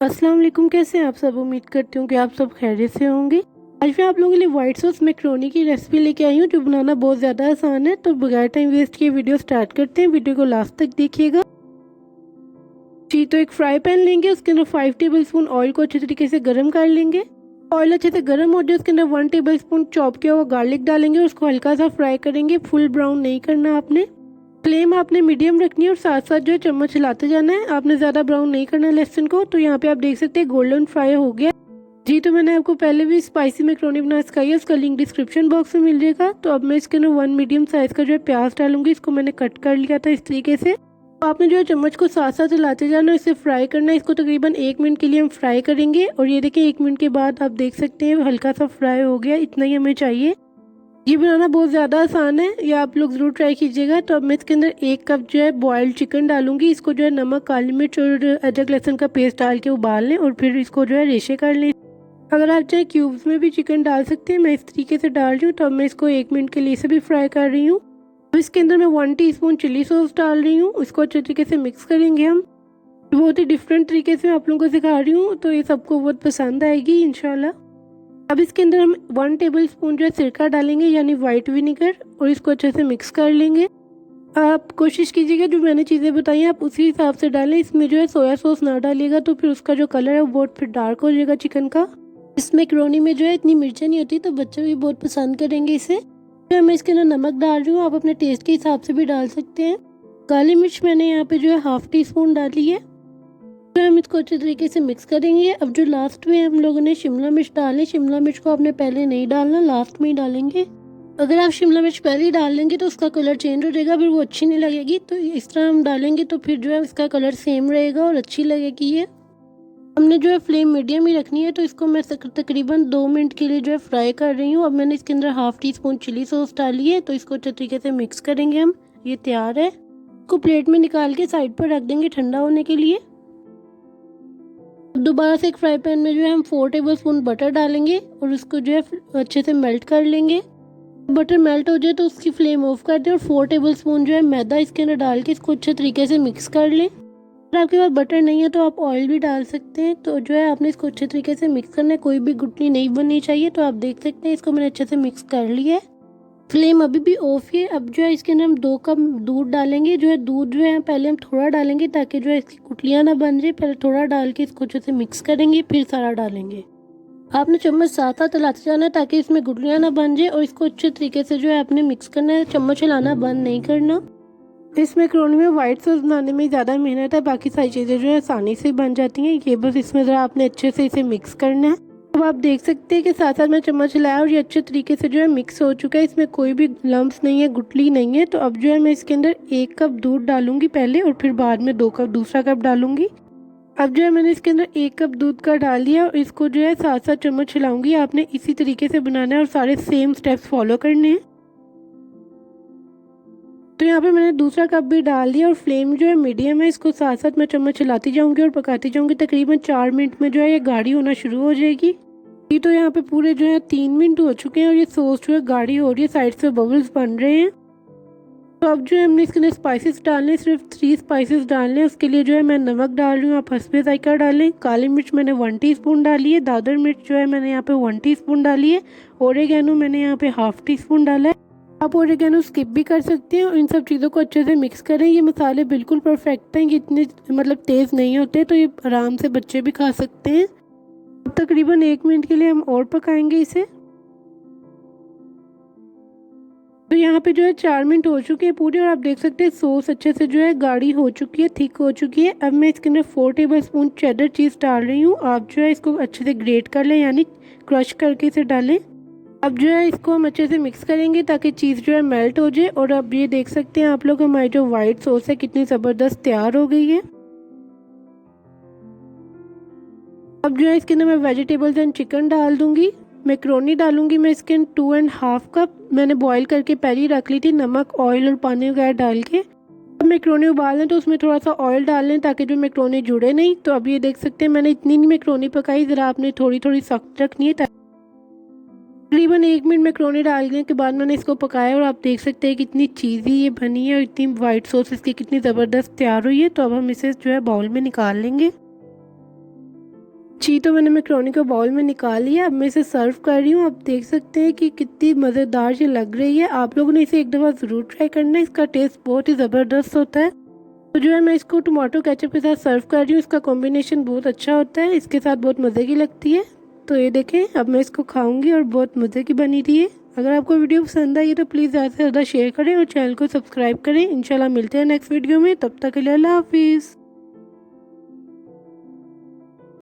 अस्सलाम वालेकुम। कैसे हैं आप सब? उम्मीद करती हूँ कि आप सब खैरियत से होंगे। आज मैं आप लोगों के लिए वाइट सॉस मैक्रोनी की रेसिपी लेके आई हूँ जो बनाना बहुत ज़्यादा आसान है। तो बगैर टाइम वेस्ट किए वीडियो स्टार्ट करते हैं। वीडियो को लास्ट तक देखिएगा। जी, तो एक फ्राई पैन लेंगे, उसके अंदर 5 टेबल स्पून ऑयल को अच्छे तरीके से गर्म कर लेंगे। ऑयल अच्छे से गर्म हो जाए उसके अंदर 1 टेबल स्पून चॉप किया हुआ गार्लिक डालेंगे और उसको हल्का सा फ्राई करेंगे। फुल ब्राउन नहीं करना आपने। फ्लेम आपने मीडियम रखनी है और साथ साथ जो है चम्मच हिलाते जाना है। आपने ज़्यादा ब्राउन नहीं करना लहसुन को। तो यहाँ पे आप देख सकते हैं गोल्डन फ्राई हो गया। जी, तो मैंने आपको पहले भी स्पाइसी मैक्रोनी बनाना सिखाई है, उसका लिंक डिस्क्रिप्शन बॉक्स में मिल जाएगा। तो अब मैं इसके अंदर 1 मीडियम साइज़ का जो है प्याज डालूंगी। इसको मैंने कट कर लिया था इस तरीके से। तो आपने जो है चम्मच को साथ साथ हिलाते जाना, इसे फ्राई करना है। इसको तकरीबन 1 मिनट के लिए हम फ्राई करेंगे। और ये देखिए 1 मिनट के बाद आप देख सकते हैं हल्का सा फ्राई हो गया। इतना ही हमें चाहिए। ये बनाना बहुत ज़्यादा आसान है, ये आप लोग ज़रूर ट्राई कीजिएगा। तो अब मैं इसके अंदर 1 कप जो है बॉयल्ड चिकन डालूंगी। इसको जो है नमक, काली मिर्च और अदरक लहसुन का पेस्ट डाल के उबाल लें और फिर इसको जो है रेशे कर लें। अगर आप चाहे क्यूब्स में भी चिकन डाल सकते हैं, मैं इस तरीके से डाल रही हूँ। तो अब मैं इसको 1 मिनट के लिए से भी फ्राई कर रही हूँ। अब इसके अंदर मैं 1 टीस्पून चिली सॉस डाल रही हूँ। इसको अच्छे तरीके से मिक्स करेंगे हम। बहुत ही डिफरेंट तरीके से आप लोगों को सिखा रही हूँ, तो ये सबको बहुत पसंद आएगी इंशाल्लाह। अब इसके अंदर हम 1 टेबल स्पून जो है सिरका डालेंगे, यानी वाइट विनेगर, और इसको अच्छे से मिक्स कर लेंगे। आप कोशिश कीजिएगा जो मैंने चीज़ें बताई हैं आप उसी हिसाब से डालें। इसमें जो है सोया सॉस ना डालिएगा, तो फिर उसका जो कलर है वो बहुत फिर डार्क हो जाएगा चिकन का। इस मैक्रोनी में जो है इतनी मिर्चें नहीं होती, तो बच्चे भी बहुत पसंद करेंगे इसे। फिर मैं इसके अंदर नमक डाल रही हूँ, आप अपने टेस्ट के हिसाब से भी डाल सकते हैं। काली मिर्च मैंने यहाँ पे जो है ½ टीस्पून डाली है। फिर हम इसको अच्छे तरीके से मिक्स करेंगे। अब जो लास्ट में हम लोगों ने शिमला मिर्च डाली, शिमला मिर्च को आपने पहले नहीं डालना, लास्ट में ही डालेंगे। अगर आप शिमला मिर्च पहले ही डाल लेंगे तो उसका कलर चेंज हो जाएगा, फिर वो अच्छी नहीं लगेगी। तो इस तरह हम डालेंगे तो फिर जो है इसका कलर सेम रहेगा और अच्छी लगेगी ये। हमने जो है फ्लेम मीडियम ही रखनी है। तो इसको मैं तकरीबन 2 मिनट के लिए जो है फ्राई कर रही हूँ। अब मैंने इसके अंदर ½ टीस्पून चिली सॉस डाली है। तो इसको अच्छे तरीके से मिक्स करेंगे हम। ये तैयार है। इसको प्लेट में निकाल के साइड पर रख देंगे ठंडा होने के लिए। दोबारा से एक फ्राई पैन में जो है हम 4 टेबल स्पून बटर डालेंगे और उसको जो है अच्छे से मेल्ट कर लेंगे। बटर मेल्ट हो जाए तो उसकी फ्लेम ऑफ कर दें और 4 टेबल स्पून जो है मैदा इसके अंदर डाल के इसको अच्छे तरीके से मिक्स कर लें। अगर आपके पास बटर नहीं है तो आप ऑयल भी डाल सकते हैं। तो जो है आपने इसको अच्छे तरीके से मिक्स करना है, कोई भी गुठली नहीं बननी चाहिए। तो आप देख सकते हैं इसको मैंने अच्छे से मिक्स कर लिया है। फ्लेम अभी भी ऑफ है। अब जो है इसके अंदर हम 2 कप दूध डालेंगे। जो है दूध जो है पहले हम थोड़ा डालेंगे ताकि जो है इसकी गुठलियाँ ना बन जाए। पहले थोड़ा डाल के इसको अच्छे से मिक्स करेंगे, फिर सारा डालेंगे। आपने चम्मच साथ साथ हिलाते जाना है ताकि इसमें गुठलियाँ ना बन जाए। और इसको अच्छे तरीके से जो है आपने मिक्स करना है, चम्मच हिलाना बंद नहीं करना। इस मैक्रोनी में वाइट सॉस बनाने में ज़्यादा मेहनत है, बाकी सारी चीज़ें जो है आसानी से बन जाती हैं। ये बस इसमें ज़रा आपने अच्छे से इसे मिक्स करना है। अब आप देख सकते हैं कि साथ साथ मैं चम्मच हिलाया और ये अच्छे तरीके से जो है मिक्स हो चुका है। इसमें कोई भी लम्प्स नहीं है, गुठली नहीं है। तो अब जो है मैं इसके अंदर 1 कप दूध डालूंगी पहले और फिर बाद में 2 कप दूसरा कप डालूंगी। अब जो है मैंने इसके अंदर 1 कप दूध का डाल दिया और इसको जो है साथ साथ चम्मच हिलाऊंगी। आपने इसी तरीके से बनाना है और सारे सेम स्टेप्स फॉलो करने हैं। तो यहाँ पे मैंने दूसरा कप भी डाल दिया और फ्लेम जो है मीडियम है। इसको साथ साथ मैं चम्मच हिलाती जाऊंगी और पकाती जाऊंगी। तकरीबन 4 मिनट में जो है ये गाढ़ी होना शुरू हो जाएगी। ये तो यहाँ पे पूरे जो है 3 मिनट हो चुके हैं और ये सॉस जो है गाढ़ी हो रही है, साइड से बबल्स बन रहे हैं। तो अब जो है हमने इसके अंदर स्पाइसेस डालने, सिर्फ 3 स्पाइसेस डालने हैं। उसके लिए जो है मैं नमक डाल रही हूँ, आप हस्बे जायका डालें। काली मिर्च मैंने 1 टीस्पून डाली है। दादर मिर्च जो है मैंने यहाँ पे 1 टीस्पून डाली है। ओरेगैनो मैंने यहाँ पे ½ टीस्पून डाला है। आप ओरेगैनो स्किप भी कर सकते हैं। और इन सब चीज़ों को अच्छे से मिक्स करें। ये मसाले बिल्कुल परफेक्ट हैं, ये इतने मतलब तेज़ नहीं होते, तो ये आराम से बच्चे भी खा सकते हैं। तकरीबन 1 मिनट के लिए हम और पकाएंगे इसे। तो यहाँ पे जो है 4 मिनट हो चुके हैं पूरे और आप देख सकते हैं सॉस अच्छे से जो है गाढ़ी हो चुकी है, थिक हो चुकी है। अब मैं इसके अंदर 4 टेबल स्पून चेडर चीज़ डाल रही हूँ। आप जो है इसको अच्छे से ग्रेट कर लें, यानी क्रश करके इसे डालें। अब जो है इसको हम अच्छे से मिक्स करेंगे ताकि चीज़ जो है मेल्ट हो जाए। और अब ये देख सकते हैं आप लोग हमारी जो वाइट सॉस है कितनी ज़बरदस्त तैयार हो गई है। अब जो है इसके अंदर मैं वेजिटेबल्स एंड चिकन डाल दूंगी। मैक्रोनी डालूंगी मैं इसके 2.5 कप। मैंने बॉईल करके पहले ही रख ली थी, नमक, ऑयल और पानी वगैरह डाल के। अब मैक्रोनी उबाल लें तो उसमें थोड़ा सा ऑयल डाल लें ताकि जो मैक्रोनी जुड़े नहीं। तो अब ये देख सकते हैं मैंने इतनी नहीं मैक्रोनी पकाई, ज़रा आपने थोड़ी थोड़ी सख्त रखनी है। तकरीबन 1 मिनट मैक्रोनी डालने के बाद मैंने इसको पकाया और आप देख सकते हैं कितनी चीज़ी ये बनी है और इतनी वाइट सॉस इसकी कितनी ज़बरदस्त तैयार हुई है। तो अब हम इसे जो है बाउल में निकाल लेंगे। जी तो मैंने मैक्रोनी को बाउल में निकाल लिया। अब मैं इसे सर्व कर रही हूँ। आप देख सकते हैं कि कितनी मज़ेदार ये लग रही है। आप लोगों ने इसे एक दफ़ा ज़रूर ट्राई करना है, इसका टेस्ट बहुत ही ज़बरदस्त होता है। तो जो है मैं इसको टमाटो केचप के साथ सर्व कर रही हूँ। इसका कॉम्बिनेशन बहुत अच्छा होता है, इसके साथ बहुत मज़े की लगती है। तो ये देखें, अब मैं इसको खाऊंगी और बहुत मज़े की बनी थी है। अगर आपको वीडियो पसंद आई तो प्लीज़ ज़्यादा से ज़्यादा शेयर करें और चैनल को सब्सक्राइब करें। इंशाल्लाह मिलते हैं नेक्स्ट वीडियो में, तब तक के लिए अल्लाह हाफिज़।